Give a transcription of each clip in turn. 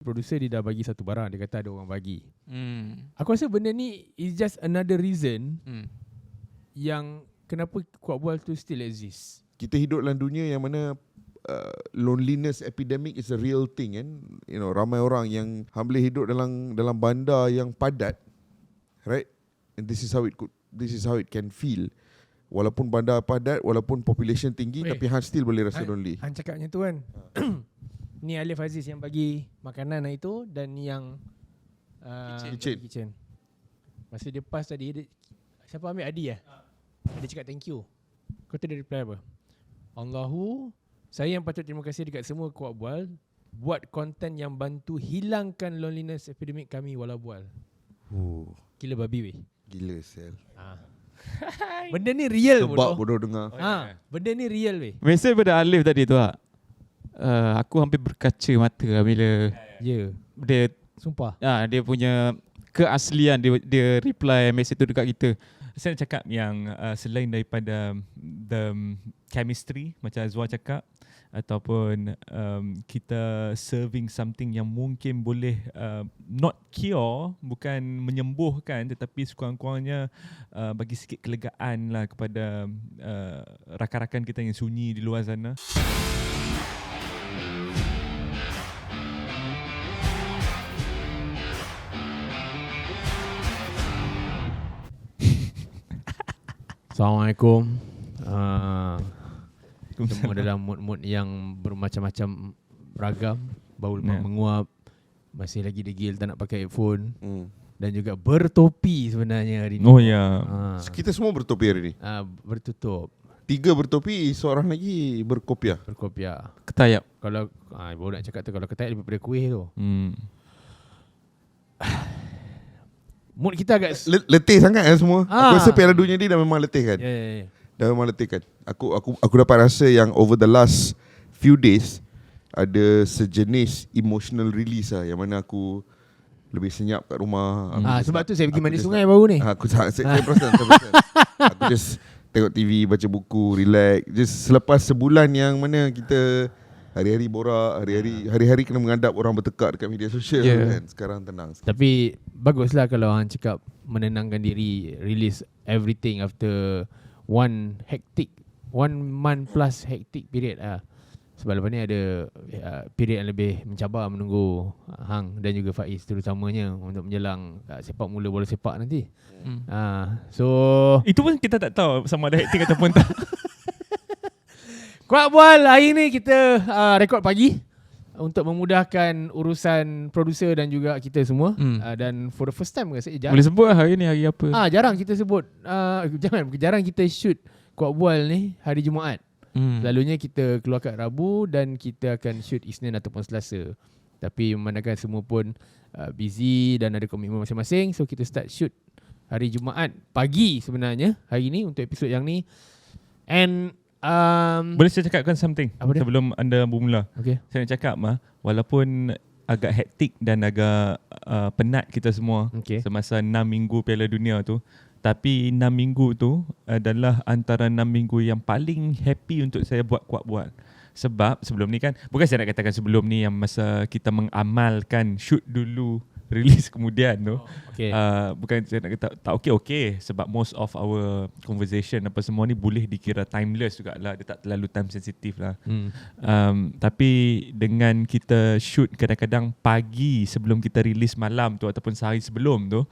producer dia dah bagi satu barang, dia kata ada orang bagi. Aku rasa benda ni is just another reason yang kenapa kuat bual tu still exist. Kita hidup dalam dunia yang mana loneliness epidemic is a real thing kan. Ramai orang yang boleh hidup dalam bandar yang padat, right? And this is how it can feel. Walaupun bandar padat, walaupun population tinggi, tapi Han still boleh rasa lonely. Han cakap macam tu kan. Ni Alif Aziz yang bagi makanan itu, dan yang kitchen. Masa dia pass tadi, siapa ambil Adi lah? Dia cakap thank you. Kau tahu dia reply apa? Allahu, saya yang patut terima kasih dekat semua kuat bual buat konten yang bantu hilangkan loneliness epidemik kami walau bual. Gila babi weh. Gila sel. Benda ni real sebab bodoh dengar. Benda ni real weh. Mesej pada Alif tadi tu aku hampir berkaca mata bila dia sumpah. Dia punya keaslian dia reply mesej tu dekat kita. Saya nak cakap yang selain daripada the chemistry macam Azwar cakap, ataupun kita serving something yang mungkin boleh not cure, bukan menyembuhkan, tetapi sekurang-kurangnya bagi sikit kelegaan lah kepada rakan-rakan kita yang sunyi di luar sana. Assalamualaikum. Semua dalam mood-mood yang bermacam-macam ragam. Bau lemak menguap, masih lagi degil tak nak pakai headphone, dan juga bertopi sebenarnya hari ni. Kita semua bertopi hari ni. Bertutup. 3 bertopi, seorang lagi berkopiah. Ketayap. Kalau baru nak cakap tu, kalau ketayap daripada kuih tu. Mood kita agak letih sangat kan semua. Aku rasa Piala Dunia ni dah memang letih kan. Dah memang letih kan. Aku dapat rasa yang over the last few days ada sejenis emotional release lah, yang mana aku lebih senyap kat rumah. Sebab tu saya pergi mandi sungai baru ni. Saya perasan. Aku just tengok TV, baca buku, relax. Just selepas sebulan yang mana kita hari-hari borak, hari-hari kena menghadap orang bertekak dekat media sosial kan. Sekarang tenang sikit. Tapi baguslah kalau orang cakap menenangkan diri, release everything after one month plus hectic period sebab lepas ni ada period yang lebih mencabar menunggu Hang dan juga Faiz, terutamanya untuk menjelang sepak mula bola sepak nanti. So itu pun kita tak tahu sama ada hectic ataupun tak. Kuat bual hari ni kita rekod pagi untuk memudahkan urusan producer dan juga kita semua. Dan for the first time boleh sebut hari ni hari apa? Jarang kita sebut jarang kita shoot Kuat Bual ni hari Jumaat. Selalunya kita keluar kat Rabu dan kita akan shoot Isnin ataupun Selasa. Tapi memandangkan semua pun busy dan ada komitmen masing-masing, so kita start shoot hari Jumaat pagi sebenarnya hari ni untuk episod yang ni. And boleh saya cakapkan something sebelum anda bermula? Saya nak cakap walaupun agak hektik dan agak penat kita semua semasa 6 minggu Piala Dunia tu, tapi 6 minggu tu adalah antara 6 minggu yang paling happy untuk saya buat Kuat Bual. Sebab sebelum ni kan, bukan saya nak katakan sebelum ni yang masa kita mengamalkan shoot dulu release kemudian tu, bukan saya nak kata tak okey sebab most of our conversation apa semua ni boleh dikira timeless jugalah, dia tak terlalu time sensitive lah. Tapi dengan kita shoot kadang-kadang pagi sebelum kita release malam tu ataupun sehari sebelum tu,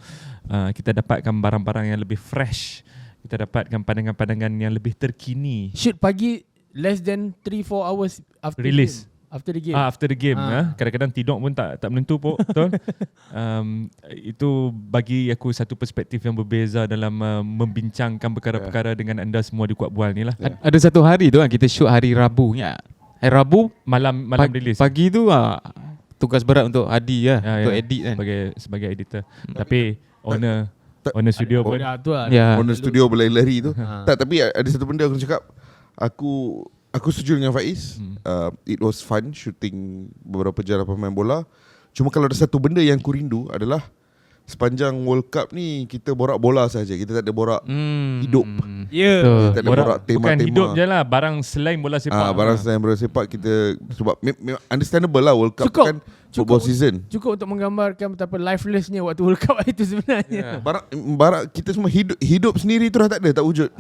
kita dapatkan barang-barang yang lebih fresh, kita dapatkan pandangan-pandangan yang lebih terkini. Shoot pagi less than 3-4 hours after release. After the game. After the game. Kadang-kadang tidur pun tak menentu pun. Betul. Itu bagi aku satu perspektif yang berbeza dalam membincangkan perkara-perkara dengan anda semua di Kuat Bual ni lah. Ada satu hari tu kan kita shoot hari Rabu ya. Rabu malam release. Pagi tu tugas berat untuk Adi untuk edit kan. Sebagai editor. Tapi owner studio pun. Owner studio berlari-lari tu. Tapi ada satu benda aku nak cakap. Aku setuju dengan Faiz. It was fun shooting beberapa jam pemain bola. Cuma kalau ada satu benda yang aku rindu adalah sepanjang World Cup ni kita borak bola saja. Kita tak ada borak hidup. Tak ada borak tema-tema. Bukan hidup je lah, barang selain bola sepak. Barang selain bola sepak kita, sebab understandable lah World Cup kan football season. Cukup untuk menggambarkan betapa lifelessnya waktu World Cup itu sebenarnya. Barak kita semua hidup sendiri tu dah tak ada, tak wujud.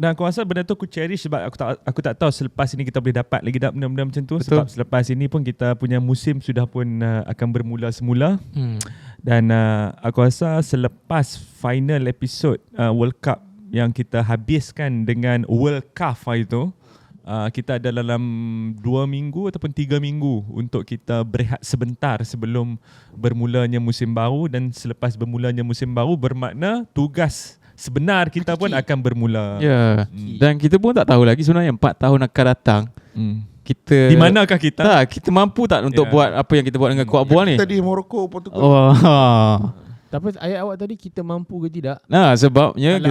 Dan aku rasa benda tu aku cherish sebab aku tak tahu selepas ini kita boleh dapat lagi benda-benda macam tu. Betul. Sebab selepas ini pun kita punya musim sudah pun akan bermula semula. Dan aku rasa selepas final episode World Cup yang kita habiskan dengan World Cup itu, kita ada dalam 2 minggu ataupun 3 minggu untuk kita berehat sebentar sebelum bermulanya musim baru. Dan selepas bermulanya musim baru bermakna tugas sebenar kita pun akan bermula. Ya. Dan kita pun tak tahu lagi sebenarnya 4 tahun akan datang. Kita di manakah kita? Kita mampu tak untuk buat apa yang kita buat dengan Kuat Bual ni? Kita di Morocco, Portugal. Tapi ayat awak tadi, kita mampu ke tidak? Nah, sebabnya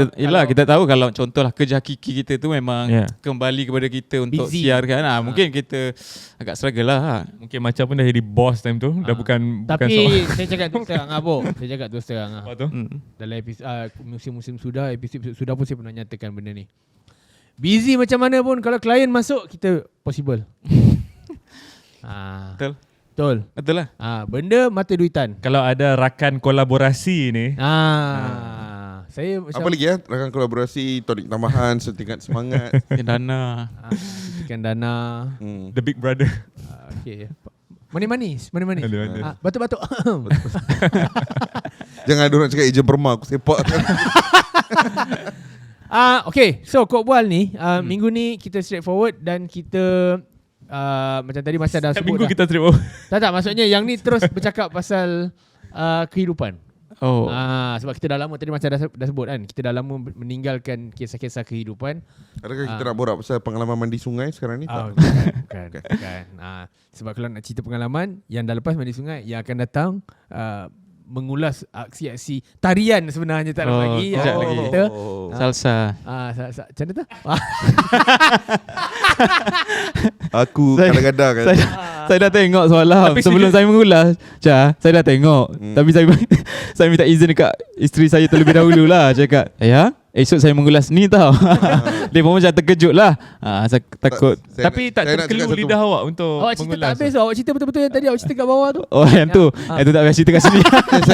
kita tahu kalau contohlah kerja hakiki kita tu memang kembali kepada kita untuk busy siarkan. Mungkin kita agak struggle lah. Mungkin macam pun dah jadi boss time tu. Dah bukan tapi saya cakap terus terang Saya cakap terus terang Apa tu? Dalam musim-musim sudah, episod sudah pun saya pernah nyatakan benda ni. Busy macam mana pun, kalau klien masuk, kita possible. Betul lah. Benda mata duitan. Kalau ada rakan kolaborasi ni. Saya apa lagi rakan kolaborasi, tonik tambahan, setingkat semangat, dana. Dana. The Big Brother. Okay. Manis. Batuk-batuk. Jangan ada orang cakap ejen perma, aku sepak. Okay, so Kuat Bual ni minggu ni kita straightforward dan kita macam tadi Masa dah sebut minggu dah. kita straightforward. Tak, maksudnya yang ni terus bercakap pasal kehidupan. Sebab kita dah lama, tadi Masa dah sebut kan, kita dah lama meninggalkan kisah-kisah kehidupan. Adakah kita nak borak pasal pengalaman mandi sungai sekarang ni? Bukan. Sebab kalau nak cerita pengalaman yang dah lepas mandi sungai, yang akan datang mengulas aksi-aksi tarian sebenarnya tak lama lagi. Kita Salsa. Macam mana tu? Aku kadang-kadang kan. Saya dah tengok semalam sebelum saya mengulas. Saya dah tengok. Tapi saya minta izin dekat isteri saya terlebih dahulu lah. Cakap, esok saya mengulas ni tau. Dia pun macam terkejut lah. Saya takut. Tapi tak terkelu lidah awak untuk awak cerita mengulas. tak habis. Awak cerita betul-betul yang tadi awak cerita kat bawah tu. Yang tu. Yang tu tak payah cerita kat sini.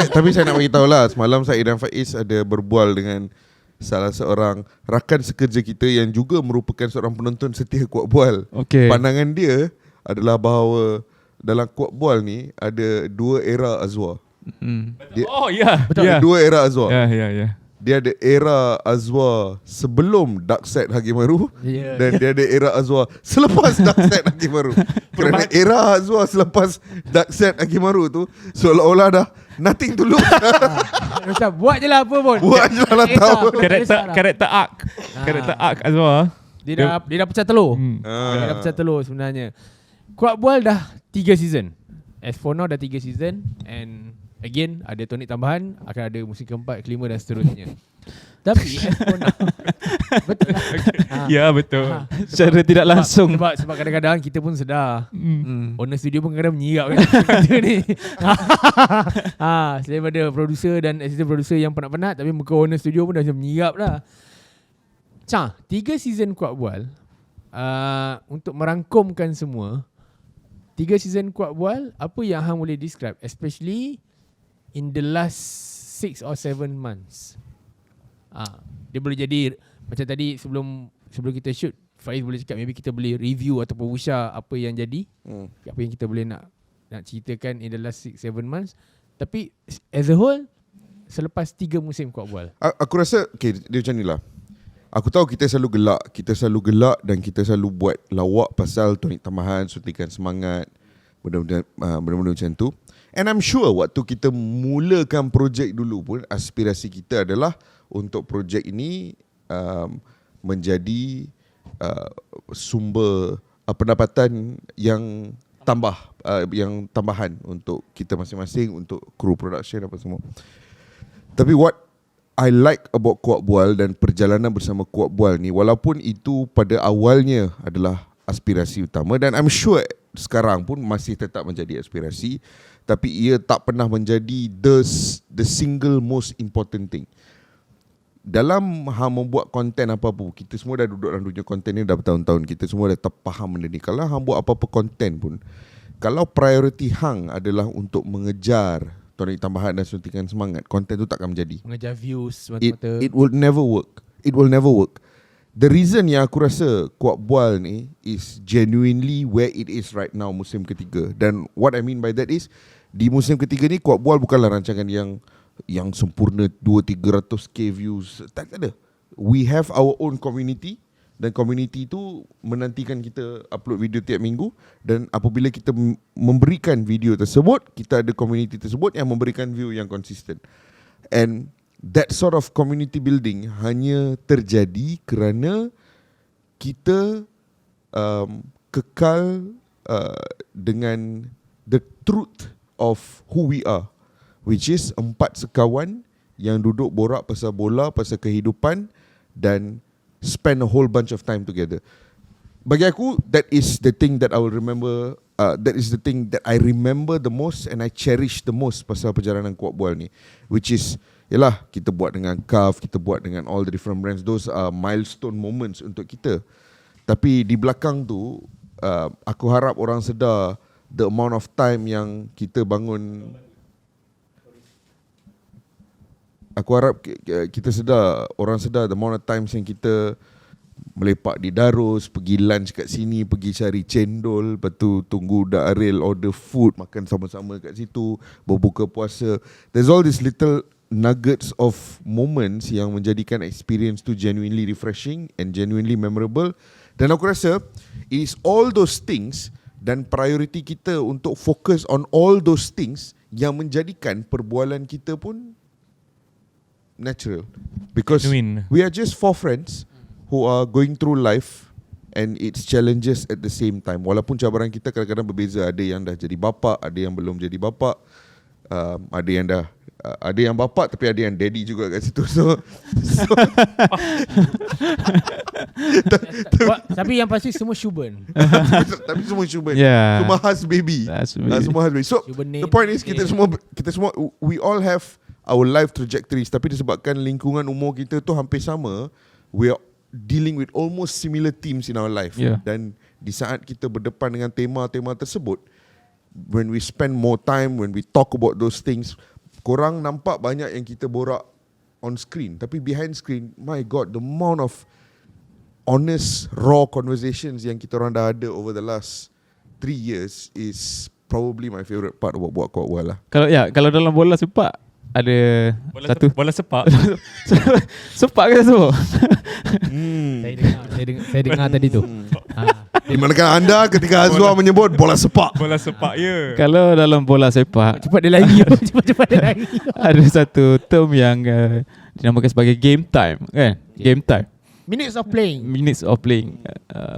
Tapi saya nak bagi tahu lah, semalam saya dan Faiz ada berbual dengan salah seorang rakan sekerja kita yang juga merupakan seorang penonton setia Kuat Bual. Pandangan dia adalah bahawa dalam Kuat Bual ni ada 2 era Azwar. Betul. Dua era Azwar. Ya. Dia ada era Azwar sebelum Darkseid Hakimaru dan dia ada era Azwar selepas Darkseid Hakimaru. Kerana era Azwar selepas Darkseid Hakimaru tu seolah-olah dah nothing to look. Macam buat je lah apa pun. Buat je lah tahu. Karakter arc Azwar. Dia dah pecah telur. Dia dah pecah telur sebenarnya. Kuat Bual dah 3 season. As for now dah 3 season. And again ada tonik tambahan, akan ada musim keempat, kelima dan seterusnya. Tapi as for now betul lah. Ya betul. Secara tidak langsung. Sebab kadang-kadang kita pun sedar. Owner studio pun kadang menyirap kan kita ni. Selain pada producer dan assistant producer yang penat-penat, tapi muka owner studio pun dah macam menyirap dah. 3 season Kuat Bual. Untuk merangkumkan semua, 3 season Kuat Bual, apa yang hang boleh describe, especially in the last 6 or 7 months? Dia boleh jadi macam tadi sebelum kita shoot, Faiz boleh cakap maybe kita boleh review ataupun usha apa yang jadi, apa yang kita boleh nak ceritakan in the last 6-7 months. Tapi as a whole, selepas 3 musim Kuat Bual, aku rasa dia macam ni lah. Aku tahu kita selalu gelak dan kita selalu buat lawak pasal tonik tambahan, suntikan semangat, benda-benda macam tu. And I'm sure waktu kita mulakan projek dulu pun, aspirasi kita adalah untuk projek ini menjadi sumber pendapatan yang tambahan untuk kita masing-masing, untuk kru production apa semua. Tapi what I like about Kuat Bual dan perjalanan bersama Kuat Bual ni, walaupun itu pada awalnya adalah aspirasi utama, dan I'm sure sekarang pun masih tetap menjadi aspirasi, tapi ia tak pernah menjadi the single most important thing. Dalam membuat konten apa-apa, kita semua dah duduk dalam dunia konten ni dah bertahun-tahun. Kita semua dah faham benda ni. Kalau buat apa-apa konten pun, kalau priority hang adalah untuk mengejar tonik tambahan dan suntikan semangat, konten tu takkan menjadi. Mengejar views It will never work. It will never work. The reason yang aku rasa Kuat Bual ni is genuinely where it is right now musim ketiga. Dan what I mean by that is, di musim ketiga ni Kuat Bual bukanlah rancangan yang sempurna 200-300k views. Tak ada. We have our own community, dan community tu menantikan kita upload video tiap minggu, dan apabila kita memberikan video tersebut, kita ada community tersebut yang memberikan view yang konsisten. And that sort of community building hanya terjadi kerana kita kekal dengan the truth of who we are, which is 4 sekawan yang duduk borak pasal bola, pasal kehidupan, dan spend a whole bunch of time together. Bagi aku, that is the thing that I will remember. That is the thing that I remember the most and I cherish the most pasal perjalanan Kuat Bual ni, which is, yalah, kita buat dengan Kaf, kita buat dengan all the different brands. Those are milestone moments untuk kita. Tapi di belakang tu, aku harap orang sedar the amount of time yang kita bangun. Aku harap kita sedar, orang sedar the amount of times yang kita melepak di Darus, pergi lunch kat sini, pergi cari cendol, lepas tu tunggu Dak Aril order food, makan sama-sama kat situ, berbuka puasa. There's all these little nuggets of moments yang menjadikan experience tu genuinely refreshing and genuinely memorable. Dan aku rasa it is all those things dan priority kita untuk fokus on all those things yang menjadikan perbualan kita pun natural. Because we are just 4 friends who are going through life and its challenges at the same time. Walaupun cabaran kita kadang-kadang berbeza. Ada yang dah jadi bapa, ada yang belum jadi bapa, ada yang dah ada yang bapa tapi ada yang daddy juga kat situ. Tapi yang pasti semua Shuban. Tapi semua Shuban. Yeah. Semua has baby. Semua has baby. So the point is kita semua we all have our life trajectories, tapi disebabkan lingkungan umur kita tu hampir sama, we are dealing with almost similar themes in our life. Dan di saat kita berdepan dengan tema-tema tersebut, when we spend more time, when we talk about those things, korang nampak banyak yang kita borak on screen, tapi behind screen, my God, the amount of honest, raw conversations yang kita orang dah ada over the last 3 years is probably my favourite part about buat Kuat Bual lah. Kalau dalam bola sepak ada bola sepak. Sepak ke semua? Saya dengar tadi tu. Di manakah anda ketika Azwar menyebut bola sepak? Bola sepak, ya. Kalau dalam bola sepak, cepat dia lari. Cepat dia lari. Ada satu term yang dinamakan sebagai game time, kan? Game time. Minutes of playing.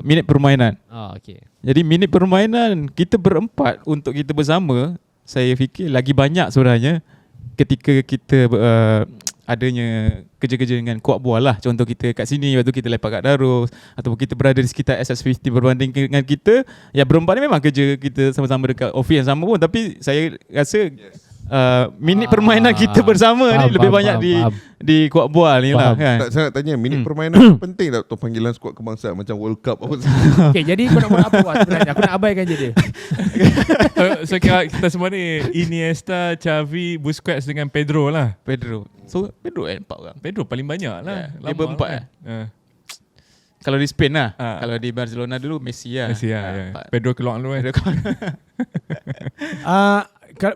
Minit permainan. Okay. Jadi minit permainan kita berempat untuk kita bersama, saya fikir lagi banyak sebenarnya ketika kita adanya kerja-kerja dengan Kuat Bual lah. Contoh kita kat sini, lepas tu kita lepak kat Darus, ataupun kita berada di sekitar SS50 berbanding dengan kita. Ya, berempat ni memang kerja kita sama-sama dekat office yang sama pun, tapi saya rasa minit permainan kita bersama ni lebih banyak di Kuat Bual ni lah, kan. Saya nak tanya, minit permainan penting tak untuk panggilan skuad kebangsaan macam World Cup apa semua? Okay, jadi kau nak buat apa sebenarnya? Aku nak abaikan je dia. So kira kita semua ni Iniesta, Xavi, Busquets dengan Pedro lah. So Pedro 4 orang. Pedro paling banyak lah. Dia berempat lah. Kalau di Spain lah. Kalau di Barcelona dulu Messi lah. Pedro keluar dulu.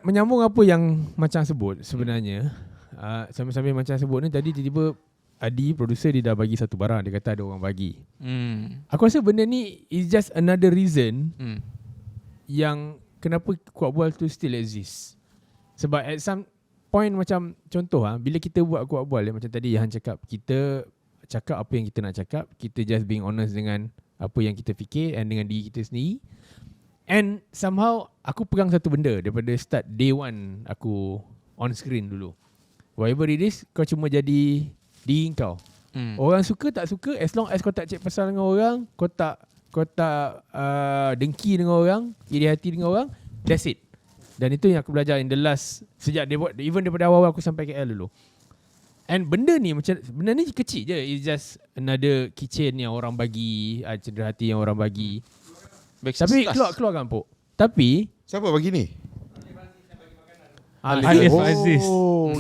Menyambung apa yang Macam sebut sebenarnya, sambil Macam sebut ni tadi, tiba-tiba Adi producer dia dah bagi satu barang. Dia kata ada orang bagi. Aku rasa benda ni is just another reason yang kenapa Kuat Bual tu still exist. Sebab at some point, macam contoh bila kita buat Kuat Bual, macam tadi Han cakap, kita cakap apa yang kita nak cakap, kita just being honest dengan apa yang kita fikir and dengan diri kita sendiri. And somehow aku pegang satu benda daripada start day one aku on screen dulu. Whatever it is, kau cuma jadi diri kau. Orang suka tak suka, as long as kau tak cek pasal dengan orang, kau tak dengki dengan orang, iri hati dengan orang, that's it. Dan itu yang aku belajar in the last, sejak dia buat, even daripada awal aku sampai KL dulu. And benda ni kecil je. It's just another kitchen yang orang bagi, cedera hati yang orang bagi. Tapi keluarkan Pok. Tapi Siapa bagi ni? Alif Aziz.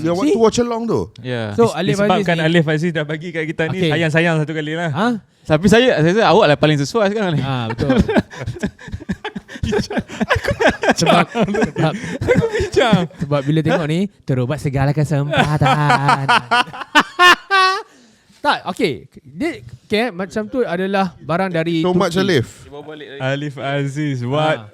Yang waktu watch along tu. Yeah. So Alif Aziz Disebabkan ni, Alif Aziz dah bagi kat kita ni, sayang-sayang satu kali lah. Tapi saya rasa awak lah paling sesuai sekarang ni. Betul. Sebab Aku bincang. Sebab bila tengok ni, terubat segala kesempatan. Tak, okay. Dia macam tu adalah barang dari So much Alif. Alif Aziz, what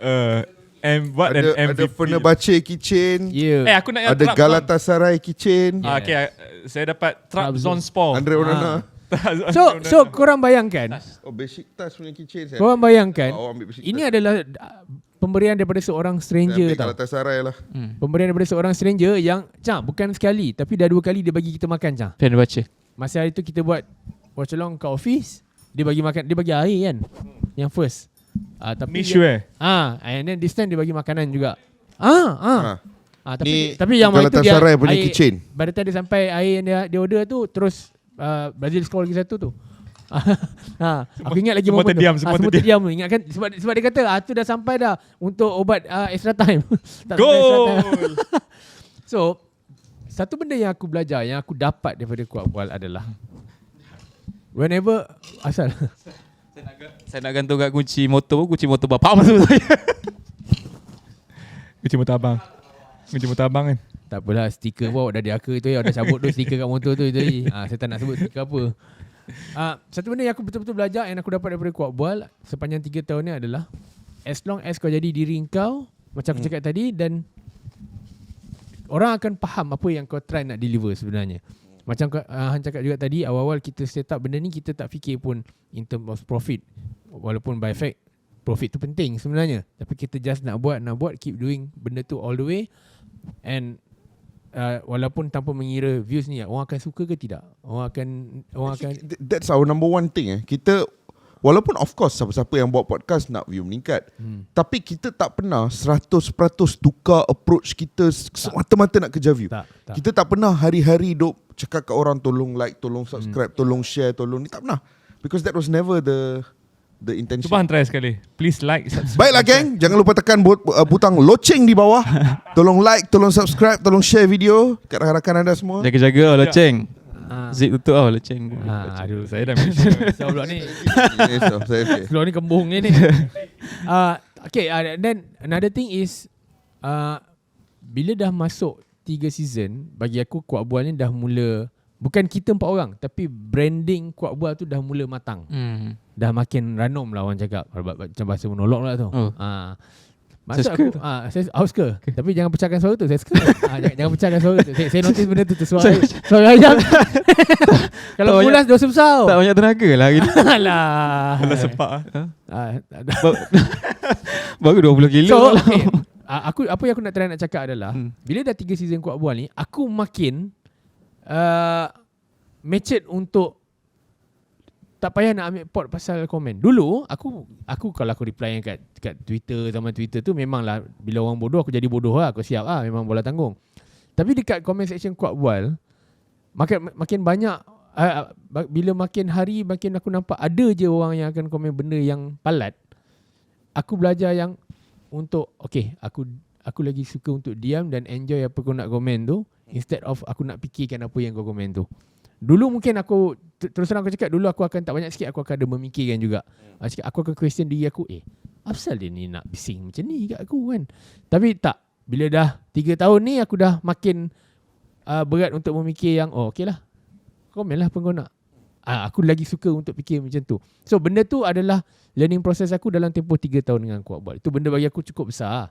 Ada MVP. Fenerbahce keychain. Aku nak yang Ada Galatasaray keychain. Okay, saya dapat Trabzonspor. Andre Onana. So korang bayangkan, Besiktas punya keychain saya. korang bayangkan, Ambil Besiktas. ini adalah pemberian daripada seorang stranger tau. Galatasaray lah. Pemberian daripada seorang stranger yang bukan sekali tapi dah 2 kali dia bagi kita makan Fenerbahce. Masa hari tu kita buat watch along kat office, dia bagi makan, dia bagi air kan. Yang first. Tapi Mishwe. And then this time dia bagi makanan juga. Ni Tapi yang waktu tu dia Galatasaray punya air, keychain. by the time dia sampai air yang dia order tu, terus Brazil score lagi satu tu. Aku ingat lagi semua momen terdiam, tu. semua Semua terdiam tu. Ingat kan, sebab dia kata tu dah sampai dah untuk obat extra time. Tak sampai extra time. So satu benda yang aku belajar, yang aku dapat daripada Kuat Bual adalah whenever asal Saya nak gantung kat kunci motor bapak masuk saya. Kunci motor abang. Kunci motor abang kan. tak apalah, stiker pun dah diaka tu, dah cabut tu stiker kat motor tu tadi. Saya tak nak sebut stiker apa. Satu benda yang aku betul-betul belajar, yang aku dapat daripada Kuat Bual sepanjang 3 tahun ni adalah, as long as kau jadi diri kau macam aku cakap tadi, dan orang akan faham apa yang kau try nak deliver sebenarnya. Macam Han cakap juga tadi, awal-awal kita set up benda ni, kita tak fikir pun in term of profit. Walaupun by fact profit tu penting sebenarnya, tapi kita just nak buat, keep doing benda tu all the way. And walaupun tanpa mengira views ni orang akan suka ke tidak, orang akan That's our number one thing. Kita walaupun of course siapa-siapa yang buat podcast nak view meningkat, tapi kita tak pernah 100% tukar approach kita semata-mata nak kejar view. Kita tak pernah hari-hari duk cakap kat orang tolong like, tolong subscribe, tolong share, tolong ni, tak pernah. Because that was never the intention. Cuba try sekali. Please like, subscribe. Baiklah geng, jangan lupa tekan butang loceng di bawah. Tolong like, tolong subscribe, tolong share video kat rakan-rakan anda semua. Jaga-jaga loceng. Zip tutup loceng. Aduh, saya dah mention. Sebab ni Okay. sebab ni kembung ni. Okay, then another thing is bila dah masuk 3 season, bagi aku Kuat Bual ni dah mula, bukan kita 4 orang, tapi branding Kuat Bual tu dah mula matang. Dah makin ranom lah orang cakap. Macam bahasa menolok lah tu. Maksud aku, saya suka. Tapi jangan pecahkan suara tu, saya suka. Jangan pecahkan suara tu. Saya notice benda tu suara ayam. Kalau pulas dosa besar. Tak banyak tenaga lah gitu. Alah. Alah sepak Baru 20 kilo. So, okay. Apa yang aku nak try nak cakap adalah, bila dah 3 season Kuat Bual ni, aku makin matured untuk tak payah nak ambil pot pasal komen. Dulu aku kalau aku reply kat Twitter, zaman Twitter tu memanglah bila orang bodoh aku jadi bodoh lah, aku siap lah, memang bola tanggung. Tapi dekat comment section Kuat Bual makin banyak, bila makin hari makin aku nampak ada je orang yang akan komen benda yang palat. Aku belajar yang untuk aku lagi suka untuk diam dan enjoy apa kau nak komen tu, instead of aku nak fikirkan apa yang kau komen tu. Dulu mungkin aku, terus terang aku cakap, dulu aku akan tak banyak sikit, aku akan ada memikirkan juga. Aku akan question diri aku, apasal dia ni nak bising macam ni kat aku kan. Tapi tak, bila dah 3 tahun ni aku dah makin berat untuk memikir yang okey lah, komen lah apa kau nak. Aku lagi suka untuk fikir macam tu. So benda tu adalah learning process aku dalam tempoh 3 tahun dengan Kuat Bual. Itu benda bagi aku cukup besar.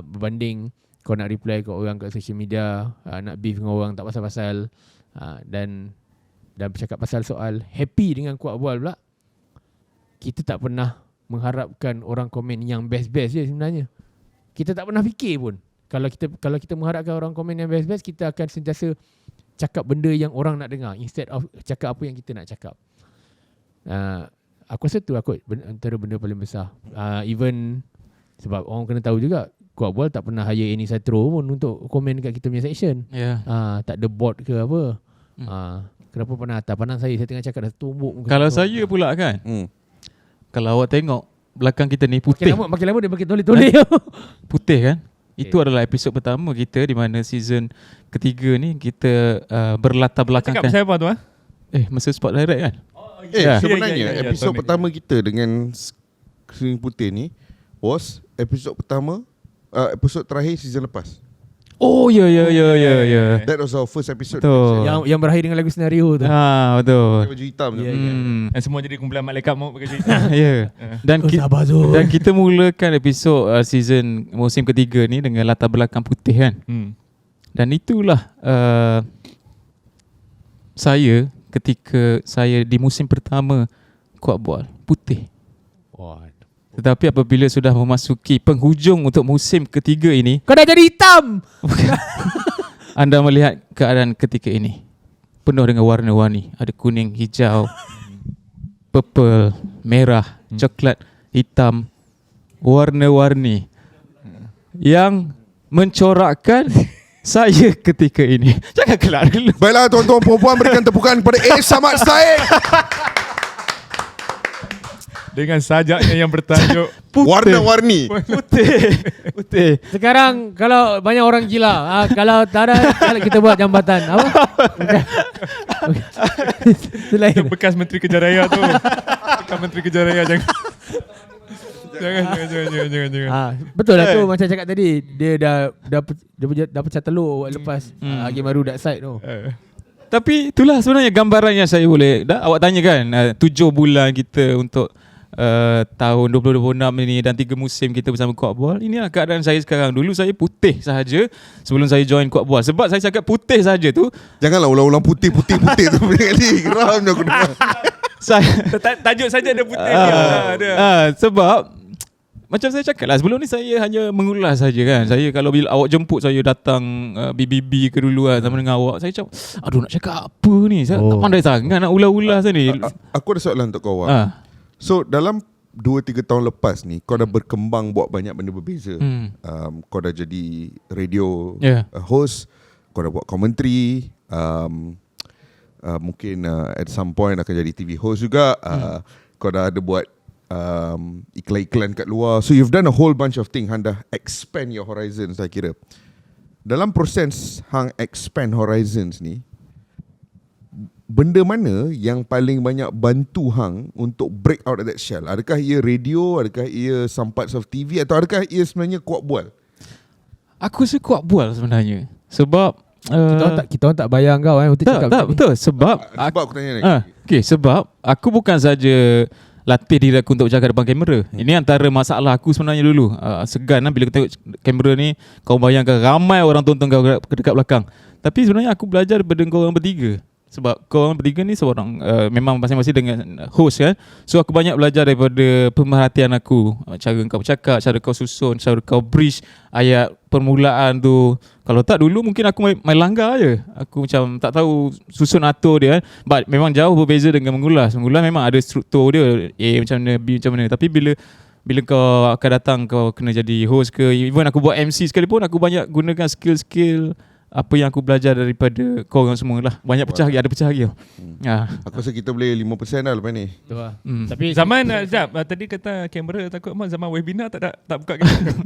Berbanding kau nak reply kat orang kat social media, nak beef dengan orang tak pasal-pasal, dan bercakap pasal soal happy dengan Kuat Bual pula. Kita tak pernah mengharapkan orang komen yang best-best je sebenarnya. Kita tak pernah fikir pun. Kalau kita mengharapkan orang komen yang best-best, kita akan sentiasa cakap benda yang orang nak dengar instead of cakap apa yang kita nak cakap. Aku rasa tu antara benda paling besar. Even sebab orang kena tahu juga, Kuat Bual tak pernah hire Eni Satro pun untuk komen kat kita punya section. Tak ada bot ke apa. Kenapa pandang saya tengah cakap dah tumbuk. Kalau saya pula kan, kalau awak tengok belakang kita ni putih. Makin lama dia makin toleh-toleh. Putih kan? Itu adalah episod pertama kita di mana season ketiga ni kita berlatar belakangkan. Cakap pasal apa tu? Masa Spotlight Red kan? Sebenarnya episod pertama kita dengan Screen Putih ni was episod pertama, episod terakhir season lepas. Oh ya. That was our first episode. Yang berakhir dengan lagu senario tu. Betul. Baju hitam tu. Dan semua jadi kumpulan malaikat maut pakai cerita. Dan kita mulakan episod season musim ketiga ni dengan latar belakang putih kan. Dan itulah saya ketika saya di musim pertama Kuat Bual putih. Tetapi apabila sudah memasuki penghujung untuk musim ketiga ini, kau dah jadi hitam. Anda melihat keadaan ketika ini penuh dengan warna-warni. Ada kuning, hijau, purple, merah, coklat, hitam, warna-warni yang mencorakkan saya ketika ini. Jangan kelak dulu. Baiklah tuan-tuan perempuan, berikan tepukan kepada A. Samad Said. Dengan sajaknya yang bertajuk warna-warni. Putih. Sekarang kalau banyak orang gila, kalau tak ada kita buat jambatan. Apa? Itu bekas Menteri Kejaraya tu. Bekas Menteri Kejaraya jangan. Jangan. Betul lah tu macam cakap tadi, dia dah pecah telur lepas game baru dak side tu. Tapi itulah sebenarnya gambaran yang saya boleh. Awak tanya kan 7 bulan kita untuk tahun 2026 ini dan 3 musim kita bersama Kuat Bual. Inilah keadaan saya sekarang. Dulu saya putih sahaja sebelum saya join Kuat Bual. Sebab saya cakap putih sahaja tu. Janganlah ulang-ulang putih tu kali. Geram je aku dengar. Tajuk saja ada putih. Sebab macam saya cakap lah, sebelum ni saya hanya mengulas saja kan. Saya kalau bila awak jemput saya datang BBB ke dulu kan, sama dengan awak, saya cakap aduh nak cakap apa ni, saya tak pandai sangat nak ulas-ulas ni. Aku ada soalan untuk kau. So dalam 2-3 tahun lepas ni kau dah berkembang buat banyak benda berbeza. Kau dah jadi radio host, kau dah buat commentary, mungkin at some point akan jadi TV host juga. Kau dah ada buat iklan-iklan kat luar. So you've done a whole bunch of things. Hang dah expand your horizons, saya kira. Dalam proses hang expand horizons ni, benda mana yang paling banyak bantu hang untuk break out of that shell? Adakah ia radio, adakah ia some parts of TV, atau adakah ia sebenarnya Kuat Bual? Aku rasa Kuat Bual sebenarnya. Sebab kita orang tak bayang kau untuk cakap tak betul. Sebab aku tanya lagi. Sebab aku bukan saja latih diri aku untuk bercakap depan kamera. Ini antara masalah aku sebenarnya dulu. Segan bila aku tengok kamera ni, kau bayangkan ramai orang tonton kau dekat belakang. Tapi sebenarnya aku belajar daripada kau orang bertiga. Sebab kau orang bertiga ni seorang memang masing-masing dengan host kan. So aku banyak belajar daripada pemerhatian aku. Cara kau bercakap, cara kau susun, cara kau bridge ayat permulaan tu. Kalau tak dulu mungkin aku main langgar je. Aku macam tak tahu susun atur dia kan. But memang jauh berbeza dengan mengulas. Mengulas memang ada struktur dia, A macam mana, B macam mana. Tapi bila kau akan datang, kau kena jadi host ke, even aku buat MC sekalipun, aku banyak gunakan skill-skill apa yang aku belajar daripada kau orang semua lah. Banyak pecah lagi, ada pecah lagi. Aku rasa kita boleh 5% dah lepas ni. Betul lah. Tapi zaman tadi kata kamera takut zaman webinar tak buka kamera.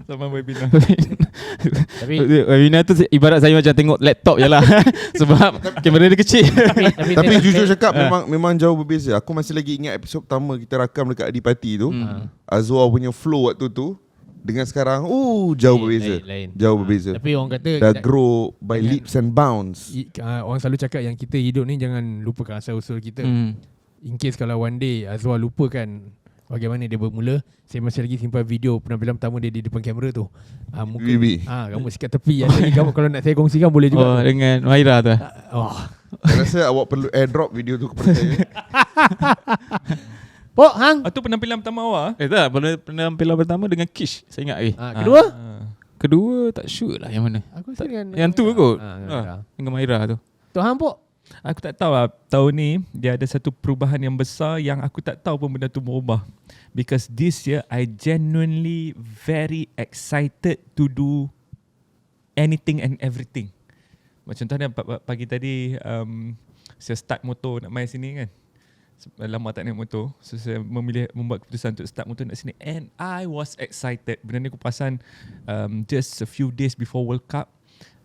Zaman webinar. Tapi webinar tu ibarat saya macam tengok laptop je lah. Sebab kamera dia kecil. Tapi jujur cakap memang jauh berbeza. Aku masih lagi ingat episod pertama kita rakam dekat Adipati tu. Azwar punya flow waktu tu dengan sekarang jauh berbeza. Jauh berbeza. Tapi orang kata dah grow by leaps and bounds. Orang selalu cakap yang kita hidup ni jangan lupakan asal-usul kita. In case kalau one day Azwar lupakan bagaimana dia bermula, saya masih lagi simpan video penampilan pertama dia di depan kamera tu. Mungkin kamu sikat tepi. Kamu kalau nak saya kongsikan boleh juga. Dengan Maira tu. Saya rasa awak perlu airdrop video tu kepada saya. Pok hang. Itu penampilan pertama awak? Tak, penampilan pertama dengan Kish. Saya ingat kedua? Kedua tak sure lah yang mana. Aku dengan yang tu kot. Dengan Maira tu. Tu hang Pok. Aku tak tahu lah. Tahun ni dia ada satu perubahan yang besar yang aku tak tahu pun benda tu berubah. Because this year I genuinely very excited to do anything and everything. Macam contohnya pagi tadi saya start motor nak main sini kan. lama tak naik motor. So saya membuat keputusan untuk start motor nak sini. And I was excited. Benda ni aku perasan just a few days before World Cup.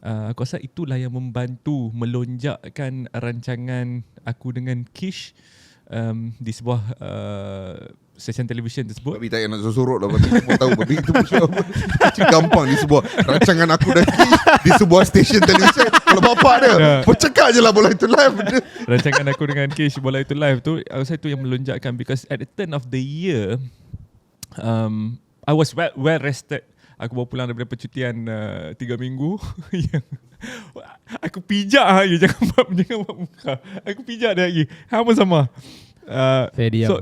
Aku rasa itulah yang membantu melonjakkan rancangan aku dengan Kish di sebuah stesen televisyen tersebut. Babi tak payah nak sorok lah. Babi semua tahu. Babi itu macam gampang di sebuah rancangan aku dan Kish di sebuah stesen televisyen. Kalau bapak dia bercakap je lah bola itu live. Rancangan aku dengan Kish bola itu live tu, aku rasa itu yang melonjakkan. Because at the turn of the year, I was well rested. Aku baru pulang daripada percutian 3 minggu. Aku pijak lagi. Jangan buat muka. Aku pijak dah lagi. Hama sama.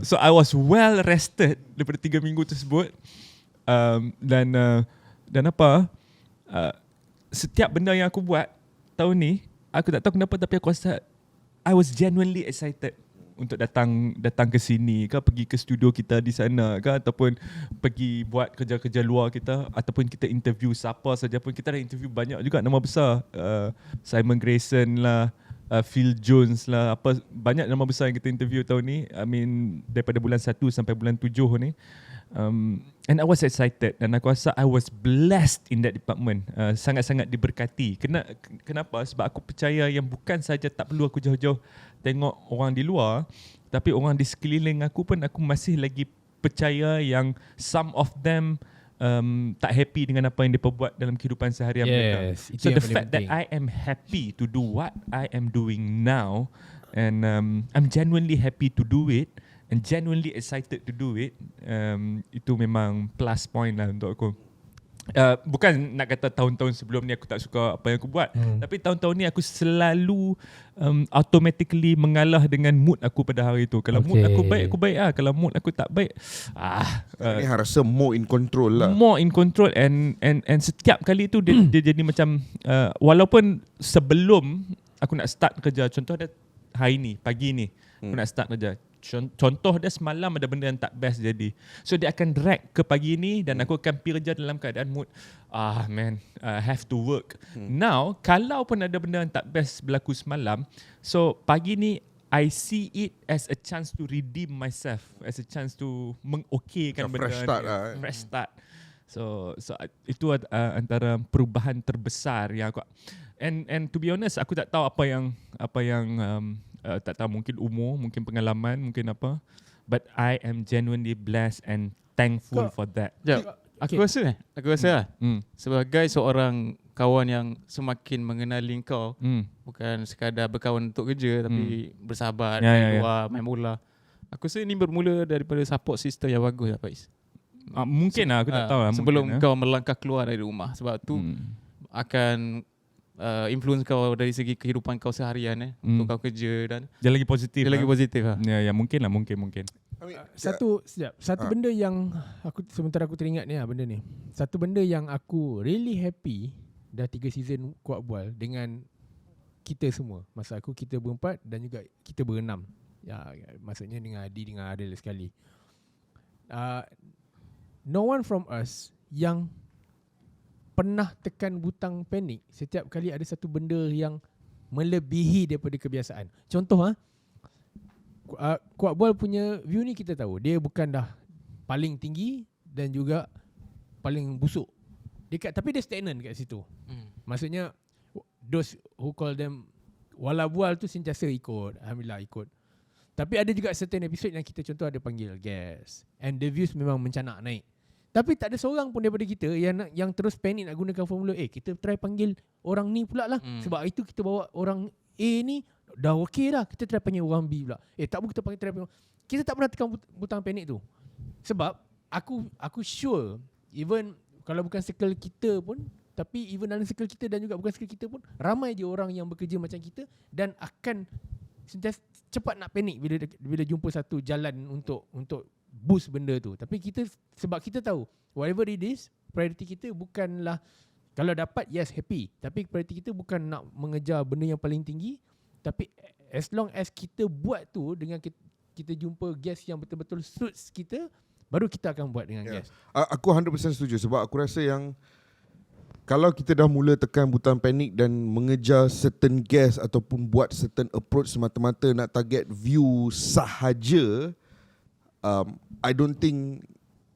So I was well rested daripada 3 minggu tersebut. Dan apa, setiap benda yang aku buat tahun ni, aku tak tahu kenapa, tapi aku rasa I was genuinely excited untuk datang ke sini ke, pergi ke studio kita di sana ke, ataupun pergi buat kerja-kerja luar kita, ataupun kita interview siapa saja pun. Kita dah interview banyak juga nama besar, Simon Grayson lah, Phil Jones lah, apa, banyak nama besar yang kita interview tahun ni. I mean daripada bulan 1 sampai bulan 7 ni. And I was excited, dan aku rasa I was blessed in that department. Sangat-sangat diberkati. Kenapa? Sebab aku percaya yang bukan saja tak perlu aku jauh-jauh tengok orang di luar, tapi orang di sekeliling aku pun aku masih lagi percaya yang some of them tak happy dengan apa yang mereka buat dalam kehidupan seharian mereka. So the fact that I am happy to do what I am doing now, and I'm genuinely happy to do it and genuinely excited to do it, itu memang plus point lah untuk aku. Bukan nak kata tahun-tahun sebelum ni aku tak suka apa yang aku buat, tapi tahun-tahun ni aku selalu automatically mengalah dengan mood aku pada hari itu. Kalau mood aku baik lah. Kalau mood aku tak baik, ni rasa more in control lah. More in control, and setiap kali tu dia jadi macam walaupun sebelum aku nak start kerja, contoh ada hari ni, pagi ni aku nak start kerja, contoh dia semalam ada benda yang tak best jadi, so dia akan drag ke pagi ni, dan aku akan pergi kerja dalam keadaan mood have to work. Now kalau pun ada benda yang tak best berlaku semalam, so pagi ni I see it as a chance to redeem myself, as a chance to mengokeykan benda fresh start ni, fresh start. So itu antara perubahan terbesar yang aku, and to be honest, aku tak tahu apa yang tak tahu, mungkin umur, mungkin pengalaman, mungkin apa, but I am genuinely blessed and thankful for that. Aku rasa lah, sebagai seorang kawan yang semakin mengenali kau, bukan sekadar berkawan untuk kerja, tapi bersahabat, main luar, main bola. Aku rasa ini bermula daripada support system yang bagus lah, Faiz. Mungkin lah, aku tak tahu lah. Sebelum kau melangkah keluar dari rumah, sebab tu akan influence kau dari segi kehidupan kau seharian untuk kau kerja, dan dia lagi positif. Lagi positif lah. Ya mungkin lah, mungkin. Satu benda yang sementara aku teringat ni benda ni. Satu benda yang aku really happy dah 3 season Kuat Bual dengan kita semua. Masa aku kita berempat dan juga kita berenam. Ya, maksudnya dengan Adi, dengan Adil sekali. No one from us yang pernah tekan butang panik setiap kali ada satu benda yang melebihi daripada kebiasaan. Contoh Kuat Bual punya view ni kita tahu, dia bukan dah paling tinggi dan juga paling busuk. Tapi dia stagnan kat situ. Maksudnya those who call them wala bual tu sentiasa ikut, alhamdulillah ikut. Tapi ada juga certain episode yang kita contoh ada panggil guest, and the views memang mencanak naik. Tapi tak ada seorang pun daripada kita yang terus panik nak gunakan formula A. Kita try panggil orang ni pula lah. Sebab itu kita bawa orang A ni dah okey dah. Kita try panggil orang B pula. Tak boleh kita try panggil. Kita tak pernah tekan butang panik tu. Sebab aku sure, even kalau bukan circle kita pun, tapi even dalam circle kita dan juga bukan circle kita pun, ramai je orang yang bekerja macam kita dan akan sentiasa cepat nak panik bila jumpa satu jalan untuk boost benda tu. Tapi kita, sebab kita tahu whatever it is, priority kita bukanlah, kalau dapat yes happy, tapi priority kita bukan nak mengejar benda yang paling tinggi, tapi as long as kita buat tu dengan kita jumpa guest yang betul-betul suits kita, baru kita akan buat dengan guest. Aku 100% setuju, sebab aku rasa yang kalau kita dah mula tekan butang panik dan mengejar certain guess ataupun buat certain approach semata-mata nak target view sahaja, I don't think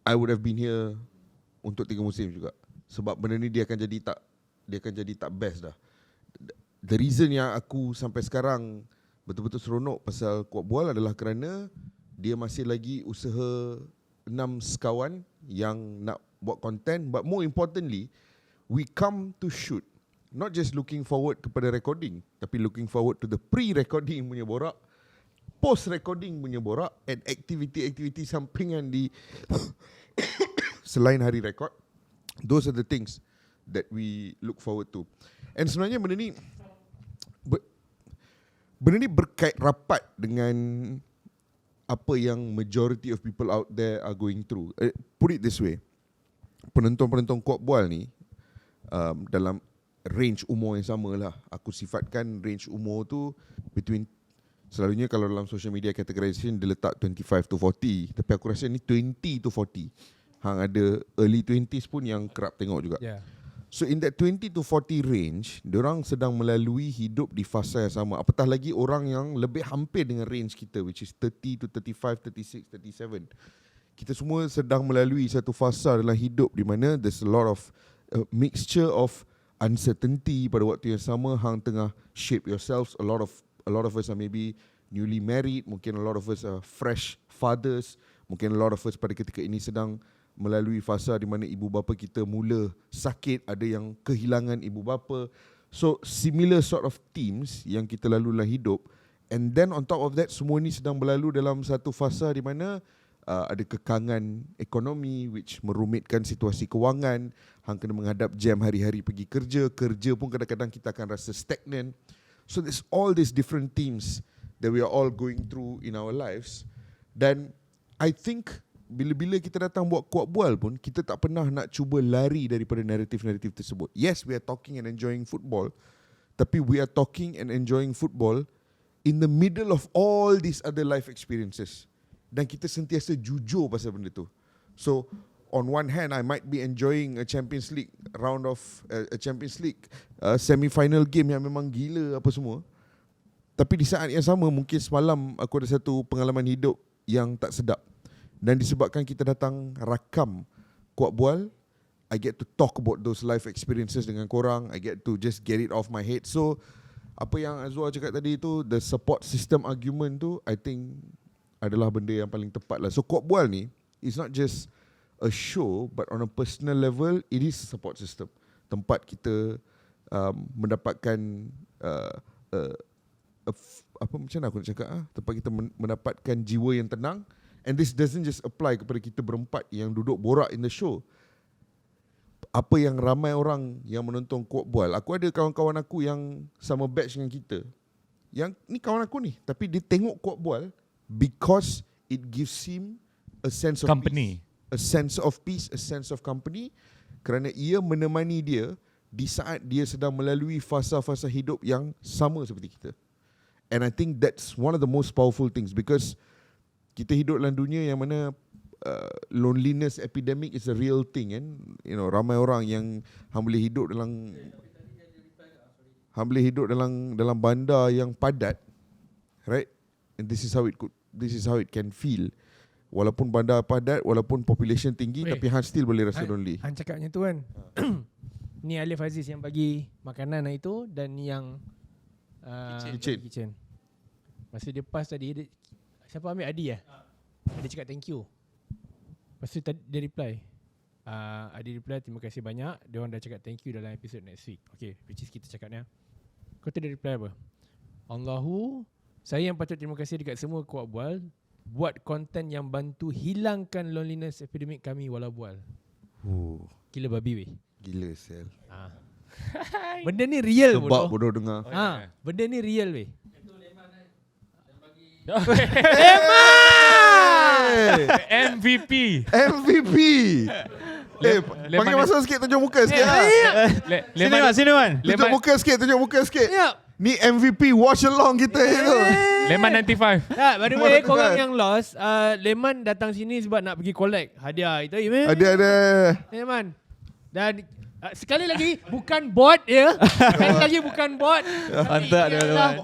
I would have been here untuk 3 musim juga. Sebab benda ni dia akan jadi tak best dah. The reason yang aku sampai sekarang betul-betul seronok pasal Kuat Bual adalah kerana dia masih lagi usaha 6 sekawan yang nak buat content, but more importantly, we come to shoot not just looking forward kepada recording, tapi looking forward to the pre-recording punya borak, post-recording punya borak, and aktiviti-aktiviti sampingan di selain hari record. Those are the things that we look forward to. And sebenarnya benda ni berkait rapat dengan apa yang majority of people out there are going through. Put it this way, penonton-penonton Kuat Bual ni dalam range umur yang sama lah. Aku sifatkan range umur tu between, selalunya kalau dalam social media categorization dia letak 25 to 40, tapi aku rasa ni 20 to 40. Hang ada early 20s pun yang kerap tengok juga. Yeah. So in that 20 to 40 range, diorang sedang melalui hidup di fasa yang sama. Apatah lagi orang yang lebih hampir dengan range kita, which is 30 to 35, 36, 37. Kita semua sedang melalui satu fasa dalam hidup di mana there's a lot of mixture of uncertainty. Pada waktu yang sama, hang tengah shape yourselves. A lot of us are maybe newly married. Mungkin a lot of us are fresh fathers. Mungkin a lot of us pada ketika ini sedang melalui fasa di mana ibu bapa kita mula sakit, ada yang kehilangan ibu bapa. So similar sort of themes yang kita lalui dalam hidup. And then on top of that, semua ni sedang berlalu dalam satu fasa di mana ada kekangan ekonomi which merumitkan situasi kewangan. Hang kena menghadap jam hari-hari pergi kerja. Kerja pun kadang-kadang kita akan rasa stagnant. So there's all these different themes that we are all going through in our lives. Dan I think bila-bila kita datang buat Kuat Bual pun, kita tak pernah nak cuba lari daripada naratif-naratif tersebut. Yes, we are talking and enjoying football, tapi we are talking and enjoying football in the middle of all these other life experiences. Dan kita sentiasa jujur pasal benda tu. So, on one hand, I might be enjoying a Champions League round of a Champions League semi-final game yang memang gila apa semua. Tapi di saat yang sama, mungkin semalam aku ada satu pengalaman hidup yang tak sedap. Dan disebabkan kita datang rakam Kuat Bual, I get to talk about those life experiences dengan korang. I get to just get it off my head. So, apa yang Azwar cakap tadi tu, the support system argument tu, I think adalah benda yang paling tepat lah. So, Kuat Bual ni, it's not just a show, but on a personal level, it is a support system. Tempat kita mendapatkan, apa macam mana aku nak cakap, tempat kita mendapatkan jiwa yang tenang. And this doesn't just apply kepada kita berempat yang duduk borak in the show. Apa yang ramai orang yang menonton Kuat Bual, aku ada kawan-kawan aku yang sama batch dengan kita. Yang ni kawan aku ni, tapi dia tengok Kuat Bual because it gives him a sense of company, peace. A sense of peace, a sense of company, kerana ia menemani dia di saat dia sedang melalui fasa-fasa hidup yang sama seperti kita. And I think that's one of the most powerful things, because kita hidup dalam dunia yang mana loneliness epidemic is a real thing, kan? You know, ramai orang yang boleh hidup dalam bandar yang padat, right? And this is how it can feel. Walaupun bandar padat, walaupun population tinggi, tapi Han still boleh rasa lonely. Han cakap macam tu kan. Ni Alif Aziz yang bagi makanan itu, dan yang kitchen. Masa dia pass tadi, siapa ambil? Adi lah. Dia cakap thank you. Lepas tu dia reply, Adi reply terima kasih banyak, dia orang dah cakap thank you dalam episode next week. Okay, which is kita cakap ni. Kau tu dia reply apa? Saya yang patut terima kasih dekat semua Kuat Bual, buat konten yang bantu hilangkan loneliness epidemic kami walau bual. Gila babi weh. Gila sel. Benda ni real bodoh. Sebab bodoh dengar. Benda ni real weh. MVP. Panggil masuk sikit, tunjuk muka sikit. Sini man. Tunjuk muka sikit. Ni MVP watch along kita tu. Leman 95. By the way, korang yang lost, Leman datang sini sebab nak pergi collect hadiah itu. Ada. Leman. Dan Sekali lagi bukan bot ya. Sekali lagi bukan bot. Mantap dia tuan.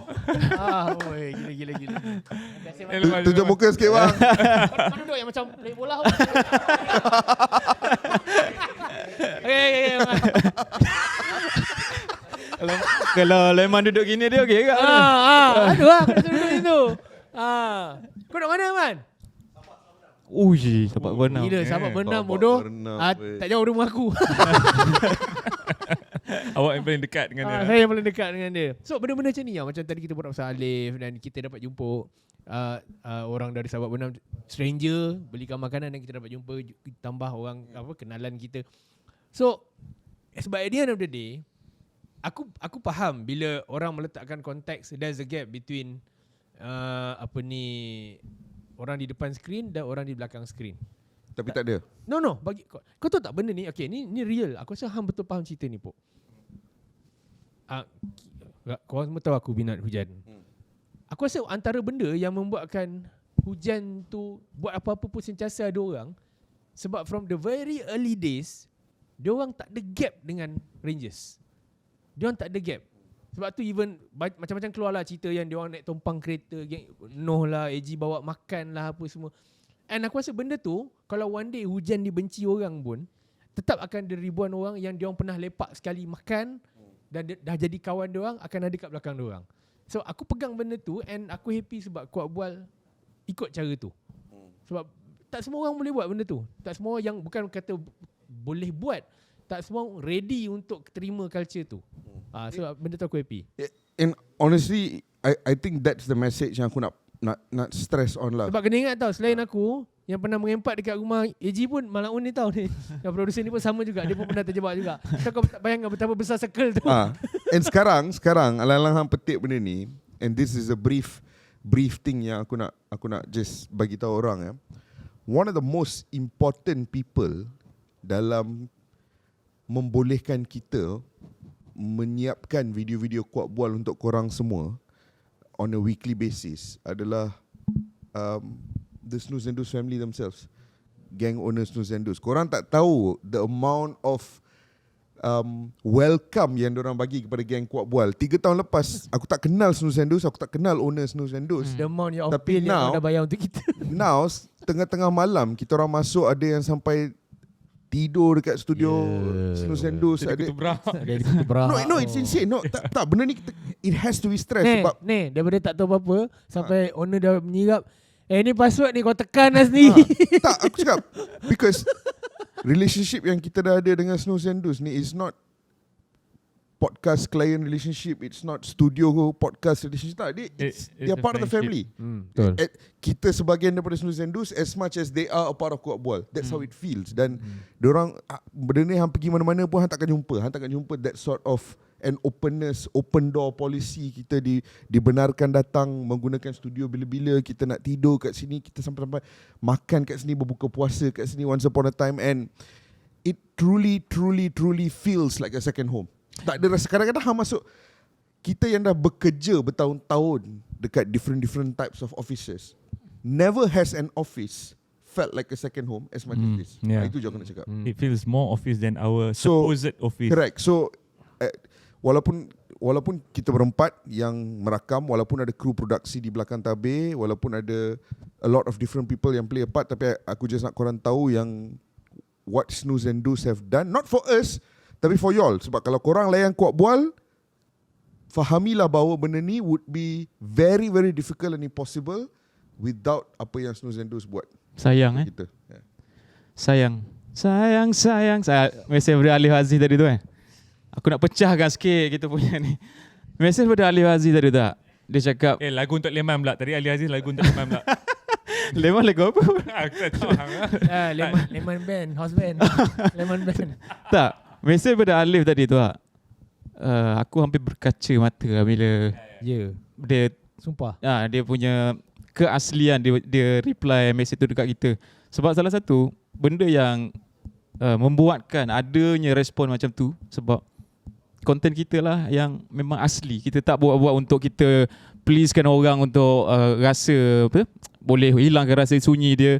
Oi, gila. Tunjuk muka sikit bang. Kau duduk yang macam play bola. Okay. Kalau Leman duduk gini dia okey ke? Aduh lah, kau duduk situ. Kau duduk mana Man? Uji, sahabat berenang. Gila, sahabat berenang bodoh. Tak jauh rumah aku. Awak yang paling dekat dengan dia. Saya yang paling dekat dengan dia. So benda-benda macam ni lah. Macam tadi kita buat pasal Alif dan kita dapat jumpa orang dari sahabat berenang, stranger, belikan makanan dan kita dapat jumpa, tambah orang kenalan kita. So sebab at the end of the day, aku faham bila orang meletakkan konteks, there's a gap between orang di depan skrin dan orang di belakang skrin. Tapi tak ada. No, bagi kau tahu tak benda ni? Okay, ni real. Aku rasa hang betul faham cerita ni, Pok. Korang semua tahu aku minat hujan. Aku rasa antara benda yang membuatkan hujan tu buat apa-apa pun sentiasa ada orang, sebab from the very early days, diorang tak ada gap dengan Rangers. Diorang tak ada gap. Sebab tu even macam-macam keluarlah cerita yang diorang naik tumpang kereta, Noh lah, AG bawa makan lah, apa semua. And aku rasa benda tu, kalau one day hujan dibenci orang pun, tetap akan ada ribuan orang yang diorang pernah lepak sekali makan dan dah jadi kawan diorang, akan ada kat belakang diorang. So aku pegang benda tu and aku happy sebab Kuat Bual ikut cara tu. Sebab tak semua orang boleh buat benda tu. Tak semua yang bukan kata boleh buat, tak semua ready untuk terima culture tu. So benda tu aku happy. And honestly, I think that's the message yang aku nak stress on lah. Sebab kena ingat tau, selain aku yang pernah mengempat dekat rumah AG pun Malaun ni tau ni. Yang producer ni pun sama juga, dia pun pernah terjebak juga. So kau tak bayangkan betapa besar circle tu. And sekarang alang-alang hang petik benda ni, and this is a brief thing yang aku nak just bagi tahu orang ya. One of the most important people dalam membolehkan kita menyiapkan video-video Kuat Bual untuk korang semua on a weekly basis adalah the Snooze and Doos family themselves, gang owner Snooze and Doos. Korang tak tahu the amount of welcome yang diorang bagi kepada gang Kuat Bual. 3 tahun lepas aku tak kenal Snooze and Doos, aku tak kenal owner Snooze and Doos. The amount of pay yang dah bayar untuk kita. Now tengah-tengah malam kita orang masuk, ada yang sampai tidur dekat studio Snooze and Doos. Ada ketubrak. No, it's insane. No, tak benda ni it has to be stress sebab daripada tak tahu apa-apa sampai owner dah menyirap, ni password ni kau tekan lah sendiri. Tak, aku cakap because relationship yang kita dah ada dengan Snooze and Doos ni is not podcast client relationship, it's not studio podcast relationship. Tak, they are part of the family. Kita sebahagian daripada Snooze and Doos as much as they are a part of Kuat Bual. That's how it feels. Dan diorang benda ni hang pergi mana-mana pun hang takkan jumpa that sort of an openness, open door policy. Kita dibenarkan datang menggunakan studio bila-bila kita nak tidur kat sini, kita sampai makan kat sini, berbuka puasa kat sini once upon a time, and it truly feels like a second home. Tak ada rasa, kadang-kadang hang masuk, kita yang dah bekerja bertahun-tahun dekat different types of offices, never has an office felt like a second home as much as this. Itu je aku nak cakap. It feels more office than our supposed office. Correct. So walaupun kita berempat yang merakam, walaupun ada kru produksi di belakang tabir, walaupun ada a lot of different people yang play a part, tapi aku just nak korang tahu yang what Snooze and Doos have done, not for us, tapi for y'all. Sebab kalau korang layan Kuat Bual, fahamilah bahawa benda ni would be very difficult and impossible without apa yang Snooze and Doos buat. Sayang kita. Sayang. Mesej dari Alif Aziz tadi tu Aku nak pecahkan sikit kita punya ni. Mesej dari Alif Aziz tadi tak? Dia cakap lagu untuk Leman pula. Tadi Alif Aziz lagu untuk Leman pula. Leman lagu apa? Aku tak tahu. Leman band, house band. Leman band. Tak. Mesej pada Alif tadi tu aku hampir berkaca mata bila dia sumpah. Dia punya keaslian dia reply mesej tu dekat kita. Sebab salah satu benda yang membuatkan adanya respon macam tu, sebab konten kita lah yang memang asli. Kita tak buat untuk kita pleasekan orang untuk rasa boleh hilangkan rasa sunyi dia.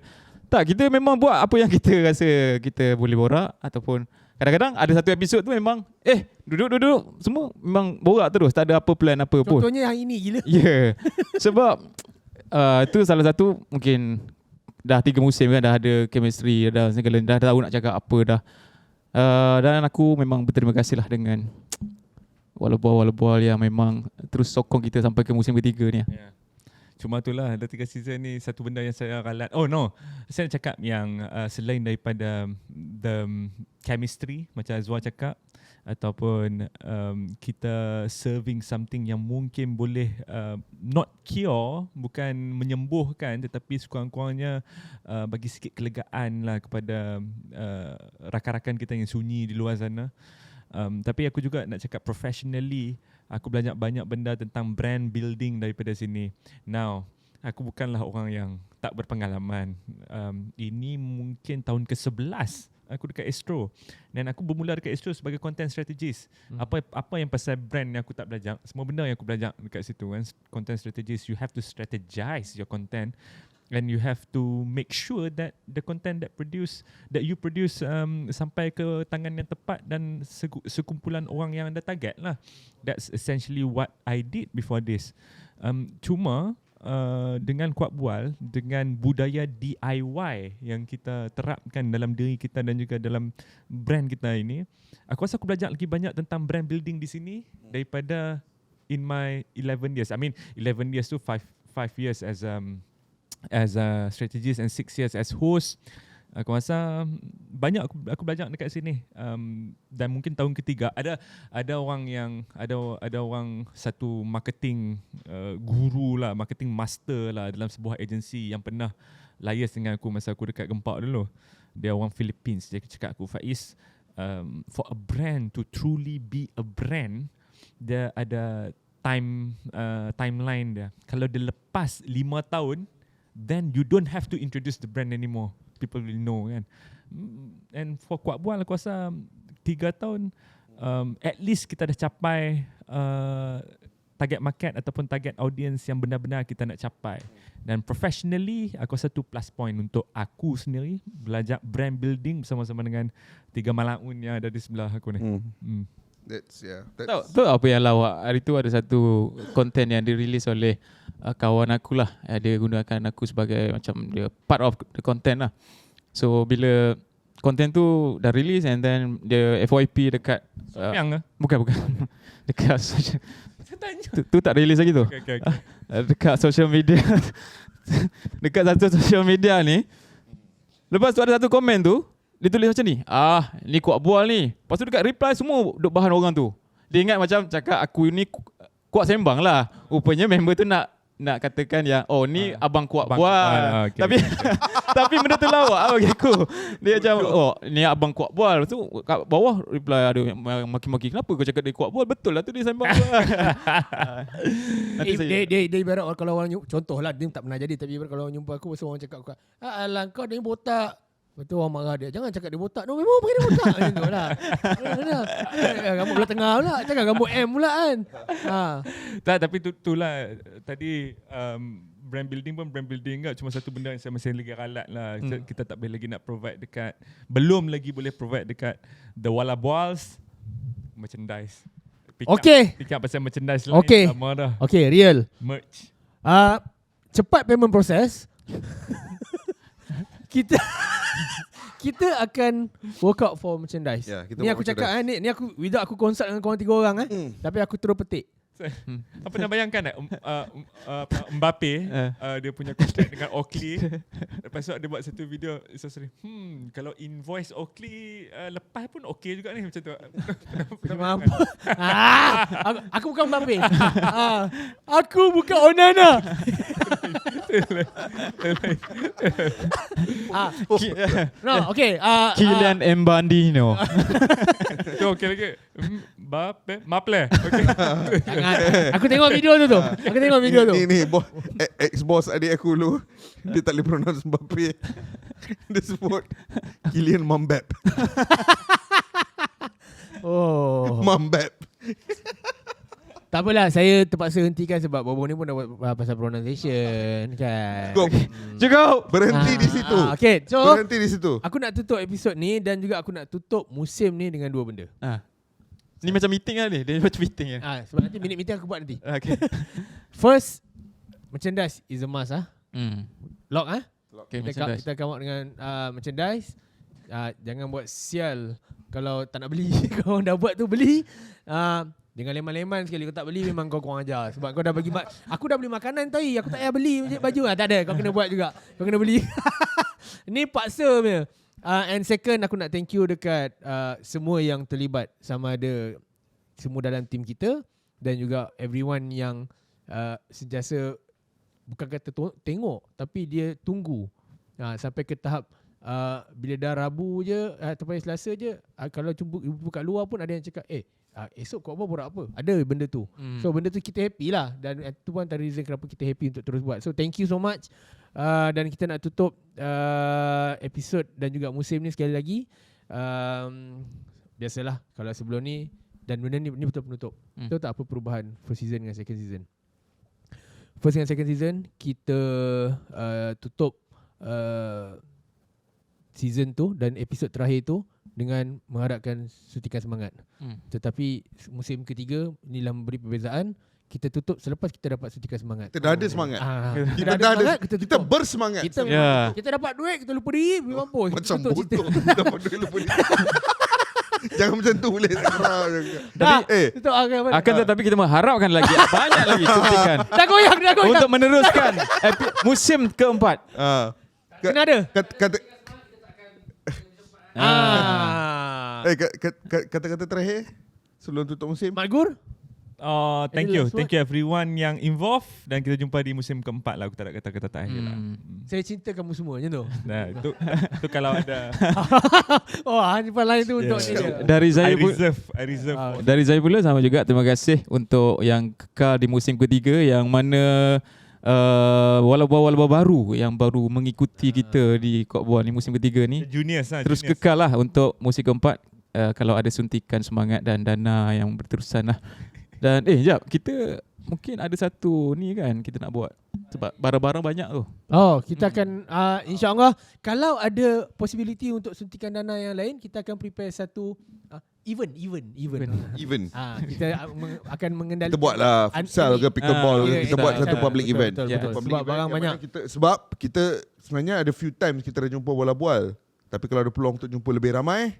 Tak, kita memang buat apa yang kita rasa kita boleh borak ataupun Kadang-kadang ada satu episod tu memang duduk semua memang borak terus, tak ada apa plan apa pun. Contohnya yang ini gila. Sebab itu salah satu mungkin dah 3 musim kan, dah ada chemistry, dah tahu nak cakap apa dah. Dan aku memang berterima kasih lah dengan wala-wala yang memang terus sokong kita sampai ke musim ketiga ni. Cuma itulah dah 3 season ni satu benda yang saya ralat. Saya nak cakap yang selain daripada the chemistry macam Azwar cakap, ataupun kita serving something yang mungkin boleh not cure, bukan menyembuhkan, tetapi sekurang-kurangnya bagi sikit kelegaan lah kepada rakan-rakan kita yang sunyi di luar sana. Tapi aku juga nak cakap professionally, aku belajar banyak benda tentang brand building daripada sini. Now, aku bukanlah orang yang tak berpengalaman. Ini mungkin tahun ke-11 aku dekat Astro, dan aku bermula dekat Astro sebagai content strategist. Apa yang pasal brand yang aku tak belajar, semua benda yang aku belajar dekat situ kan. Content strategist, you have to strategize your content, and you have to make sure that the content that you produce sampai ke tangan yang tepat dan sekumpulan orang yang anda target lah. That's essentially what I did before this. Cuma dengan Kuat Bual, dengan budaya DIY yang kita terapkan dalam diri kita dan juga dalam brand kita ini, aku rasa aku belajar lagi banyak tentang brand building di sini daripada in my 11 years. I mean 11 years tu 5 years as a strategist and 6 years as host. Aku rasa banyak aku belajar dekat sini. Dan mungkin tahun ketiga ada orang satu marketing guru lah, marketing master lah dalam sebuah agensi yang pernah liaise dengan aku masa aku dekat Gempak dulu. Dia orang Philippines. Dia cakap aku, Faiz, for a brand to truly be a brand, dia ada timeline dia. Kalau dia lepas 5 tahun, then you don't have to introduce the brand anymore. People will know kan. And for Kuat Bual, aku rasa 3 tahun at least kita dah capai target market ataupun target audience yang benar-benar kita nak capai. Dan professionally, aku rasa tu plus point untuk aku sendiri belajar brand building bersama-sama dengan 3 malaun yang ada di sebelah aku ni. Tahu apa yang lawak? Hari tu ada satu konten yang dirilis oleh kawan aku lah. Dia gunakan aku sebagai macam dia part of the content lah. So bila konten tu dah release and then dia FYP dekat bukan dekat social, tu tak release lagi tu. Okay. Dekat social media dekat satu social media ni, lepas tu ada satu komen tu dia tulis macam ni, ni Kuat Bual ni. Lepas tu dekat reply semua duk bahan orang tu. Dia ingat macam cakap aku ni kuat sembang lah. Rupanya member tu nak katakan yang ni abang Kuat Bual. Okay. Tapi benda tu lawak bagi aku. Dia macam ni abang Kuat Bual. Lepas tu kat bawah reply ada maki-maki, kenapa kau cakap dia Kuat Bual? Betul lah tu dia sembang. Dia ibarat kalau orang contoh lah, dia tak pernah jadi, tapi ibarat kalau orang jumpa aku, orang cakap aku, alah kau ni botak. Betul, orang marah dia, jangan cakap dia botak. No, memang pakai dia botak. Macam tu lah. Rambut belah tengah pula, cakap rambut M pula kan. Tak, tapi itulah tadi brand building enggak cuma satu benda yang saya masih lagi ralat lah. Kita tak boleh lagi nak provide dekat, belum lagi boleh provide dekat The Wala Buals merchandise. Fikir pasal merchandise lain sama dah. Okay, real merch. Cepat payment process. Kita akan work out for merchandise. Ni aku cakap ni aku without aku consult dengan korang 3 orang tapi aku terus petik. Apa nak bayangkan Mbappe dia punya kontrak dengan Oakley. Lepas tu dia buat satu video kalau invoice Oakley lepas pun okey juga ni, macam tu. Aku bukan Mbappe. Aku bukan Onana. Kylian Mbandino. Tu okey lagi. Maple. Okey. Aku tengok video tu. Ni ex-boss adik aku dulu, dia tak boleh pronounce Mbappe. Dia sebut Kylian Mbappe. Mbappe. Tak apalah, saya terpaksa hentikan sebab Bobo ni pun dah buat pasal pronunciation kan. Cukup. Berhenti di situ. Okay, so berhenti di situ. aku nak tutup episod ni dan juga aku nak tutup musim ni dengan 2 benda. Ni macam meeting lah ni. Dia macam meeting lah. Sebab nanti minit meeting aku buat nanti. Okay. First, merchandise is a must Lock Okay, kita come out dengan merchandise. Jangan buat sial kalau tak nak beli. Kau dah buat tu beli. Dengan leman-leman sekali kau tak beli memang kau kurang ajar. Sebab kau dah bagi aku dah beli makanan tadi, aku tak payah beli baju. Tak ada, kau kena buat juga. Kau kena beli. Ni paksa punya. And second, aku nak thank you dekat semua yang terlibat, sama ada semua dalam tim kita dan juga everyone yang sentiasa bukan kata tengok tapi dia tunggu sampai ke tahap bila dah Rabu je atau Selasa je, kalau jumpa kat luar pun ada yang cakap esok kau buat apa? Ada benda tu. So benda tu kita happy lah. Dan itu pun antara reason kenapa kita happy untuk terus buat. So thank you so much. Dan kita nak tutup episod dan juga musim ni sekali lagi. Biasalah kalau sebelum ni, dan benda ni betul penutup. Tahu tak apa perubahan first season dengan second season? First dengan second season kita tutup season tu dan episod terakhir tu dengan mengharapkan suntikan semangat. Tetapi musim ketiga inilah memberi perbezaan. Kita tutup selepas kita dapat suntikan semangat. Kita dah ada semangat. Kita dah ada semangat, kita bersemangat. Kita dapat duit, kita lupa diri, mampus. Macam bodoh. Dapat duit lupa diri. Jangan macam tu boleh. Tapi akan tetapi kita mengharapkan lagi banyak lagi suntikan. Dah goyang. Untuk meneruskan musim keempat. Kena ada. Kata-kata terakhir sebelum tutup musim. Makgur? Thank you everyone yang involved dan kita jumpa di musim keempat lah. Aku tak nak kata-kata terakhir lah. Saya cinta kamu semua macam tu. Nah, itu kalau ada. Harapan lain tu untuk ni. Dari saya I reserve. Dari saya pula sama juga, terima kasih untuk yang kekal di musim ketiga, yang mana walaupun baru yang baru mengikuti kita di Kokbuan ni musim ketiga ni, juniors lah, terus juniors. kekal lah untuk musim keempat. Kalau ada suntikan semangat dan dana yang berterusan lah. Dan jap, kita mungkin ada satu ni kan kita nak buat sebab barang-barang banyak tu. Kita akan insya-Allah kalau ada possibility untuk suntikan dana yang lain, kita akan prepare satu event. Kita akan mengendalikan. Kita buatlah futsal ke pickleball, kita buat satu public event. Betul. Sebab barang banyak. Sebab kita sebenarnya ada few times kita dah jumpa bola bual. Tapi kalau ada peluang untuk jumpa lebih ramai,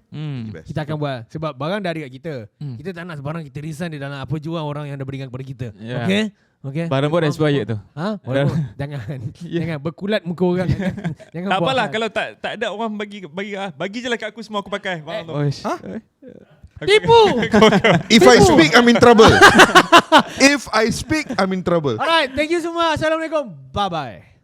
kita akan buat. Sebab barang dah ada kat kita. Kita tak nak sebarang kita resign di dalam apa jua orang yang dah berikan kepada kita. Okay? Barang pun expired tu. Jangan berkulat muka orang. Jangan tak apalah kalau tak ada orang bagi je lah kat aku, semua aku pakai barang tu. Tipu. If I speak, I'm in trouble. If I speak, I'm in trouble. Alright, thank you semua. Assalamualaikum. Bye-bye.